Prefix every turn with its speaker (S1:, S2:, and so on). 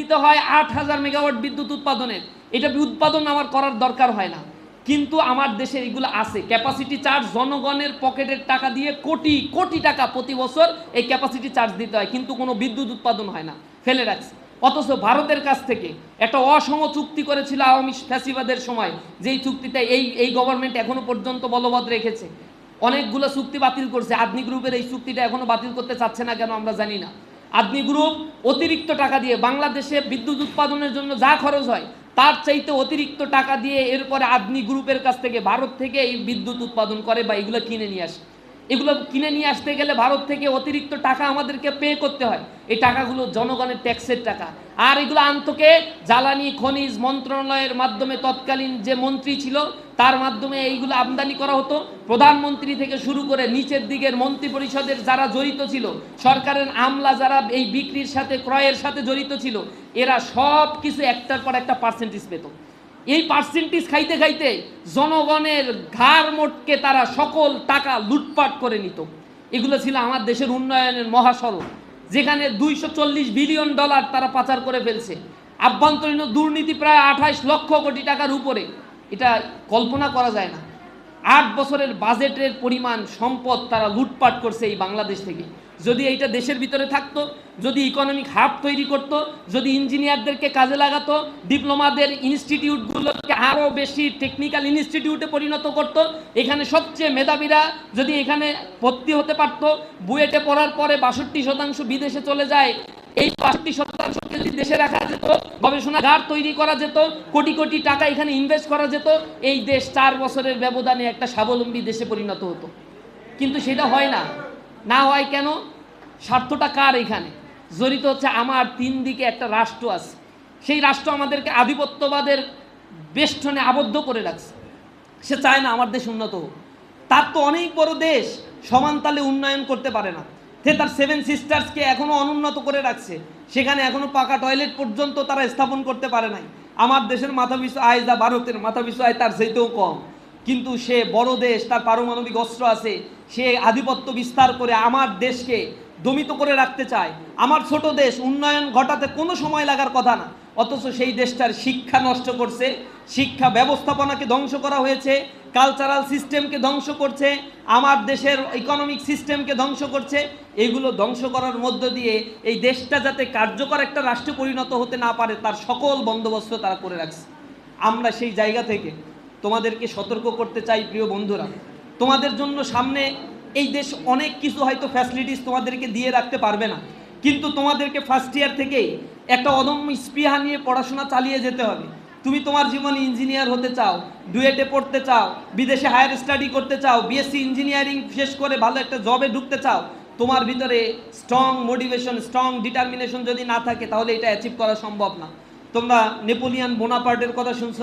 S1: দিতে হয় ৮,০০০ মেগাওয়াট বিদ্যুৎ উৎপাদনের। এটা উৎপাদন আমার করার দরকার হয় না, কিন্তু আমার দেশে এগুলো আছে। ক্যাপাসিটি চার্জ জনগণের পকেটের টাকা দিয়ে কোটি কোটি টাকা প্রতি বছর এই ক্যাপাসিটি চার্জ দিতে হয়, কিন্তু কোনো বিদ্যুৎ উৎপাদন হয় না, ফেলে রাখছে। অথচ ভারতের কাছ থেকে একটা অসম চুক্তি করেছিল আওয়ামী ফ্যাসিবাদের সময়, যেই চুক্তিতে এই গভর্নমেন্ট এখনো পর্যন্ত বলবৎ রেখেছে। অনেকগুলো চুক্তি বাতিল করছে। আদনি গ্রুপের এই চুক্তিটা এখনো বাতিল করতে চাচ্ছে না কেন আমরা জানি না। আদনি গ্রুপ অতিরিক্ত টাকা দিয়ে বাংলাদেশে বিদ্যুৎ উৎপাদনের জন্য যা খরচ হয় তার চাইতে অতিরিক্ত টাকা দিয়ে এরপরে আদনি গ্রুপের কাছ থেকে ভারত থেকে এই বিদ্যুৎ উৎপাদন করে বা এগুলো কিনে নিয়ে আসে। এগুলো কিনে নিয়ে আসতে গেলে ভারত থেকে অতিরিক্ত টাকা আমাদেরকে পে করতে হয়। এই টাকাগুলো জনগণের ট্যাক্সের টাকা। আর এগুলো আনতকে জ্বালানি খনিজ মন্ত্রণালয়ের মাধ্যমে তৎকালীন যে মন্ত্রী ছিল তার মাধ্যমে এইগুলো আমদানি করা হতো। প্রধানমন্ত্রী থেকে শুরু করে নিচের দিকের মন্ত্রী পরিষদের যারা জড়িত ছিল, সরকারের আমলা যারা এই বিক্রির সাথে ক্রয়ের সাথে জড়িত ছিল, এরা সব কিছু একটার পর একটা পার্সেন্টেজ পেত। এই পার্সেন্টেজ খাইতে খাইতে জনগণের ঘাড় মোটকে তারা সকল টাকা লুটপাট করে নিত। এগুলো ছিল আমার দেশের উন্নয়নের মহাসড়ক, যেখানে 240 বিলিয়ন ডলার তারা পাচার করে ফেলছে। আভ্যন্তরীণ দুর্নীতি প্রায় 28 লক্ষ কোটি টাকার উপরে, এটা কল্পনা করা যায় না। 8 বছরের বাজেটের পরিমাণ সম্পদ তারা লুটপাট করছে এই বাংলাদেশ থেকে। যদি এইটা দেশের ভিতরে থাকতো, যদি ইকোনমিক হাব তৈরি করত, যদি ইঞ্জিনিয়ারদেরকে কাজে লাগাতো, ডিপ্লোমাদের ইনস্টিটিউটগুলোকে আরও বেশি টেকনিক্যাল ইনস্টিটিউটে পরিণত করত, এখানে সবচেয়ে মেধাবীরা যদি এখানে ভর্তি হতে পারত, বুয়েটে পড়ার পরে 62% বিদেশে চলে যায়, এই 65%কে যদি দেশে রাখা যেত, গবেষণাগার তৈরি করা যেত, কোটি কোটি টাকা এখানে ইনভেস্ট করা যেত, এই দেশ 4 বছরের ব্যবধানে একটা স্বাবলম্বী দেশে পরিণত হতো। কিন্তু সেটা হয় না। না হয় কেন? স্বার্থটা কার এখানে জড়িত হচ্ছে? আমার 3 দিকে একটা রাষ্ট্র আছে, সেই রাষ্ট্র আমাদেরকে আধিপত্যবাদের বেষ্টনে আবদ্ধ করে রাখছে। সে চায় না আমার দেশ উন্নত হোক। তার তো অনেক বড় দেশ, সমান তালে উন্নয়ন করতে পারে না। সে তার 7 সিস্টার্সকে এখনও অনুন্নত করে রাখছে, সেখানে এখনও পাকা টয়লেট পর্যন্ত তারা স্থাপন করতে পারে নাই। আমার দেশের মাথাপিছু আয় যা ভারতের মাথাপিছু আয় তার চাইতেও কম, কিন্তু সে বড় দেশ, তার পারমাণবিক অস্ত্র আছে, সে আধিপত্য বিস্তার করে আমার দেশকে দমিত করে রাখতে চায়। আমার ছোট দেশ, উন্নয়ন ঘটাতে কোনো সময় লাগার কথা না, অথচ সেই দেশটার শিক্ষা নষ্ট করছে, শিক্ষা ব্যবস্থাপনাকে ধ্বংস করা হয়েছে, কালচারাল সিস্টেমকে ধ্বংস করছে, আমার দেশের ইকোনমিক সিস্টেমকে ধ্বংস করছে। এগুলো ধ্বংস করার মধ্য দিয়ে এই দেশটা যাতে কার্যকর একটা রাষ্ট্রে পরিণত হতে না পারে তার সকল বন্দোবস্ত তারা করে রাখছে। আমরা সেই জায়গা থেকে তোমাদেরকে সতর্ক করতে চাই, প্রিয় বন্ধুরা, তোমাদের জন্য সামনে এই দেশ অনেক কিছু হয়তো ফ্যাসিলিটিস তোমাদেরকে দিয়ে রাখতে পারবে না, কিন্তু তোমাদেরকে ফার্স্ট ইয়ার থেকেই একটা অদম্য স্পৃহা নিয়ে পড়াশোনা চালিয়ে যেতে হবে। তুমি তোমার জীবনে ইঞ্জিনিয়ার হতে চাও, ডুয়েটে পড়তে চাও, বিদেশে হায়ার স্টাডি করতে চাও, বিএসসি ইঞ্জিনিয়ারিং শেষ করে ভালো একটা জবে ঢুকতে চাও, তোমার ভিতরে স্ট্রং মোটিভেশন, স্ট্রং ডিটারমিনেশন যদি না থাকে, তাহলে এটা অ্যাচিভ করা সম্ভব না। তোমরা নেপোলিয়ান বোনাপার্টের কথা শুনছো না?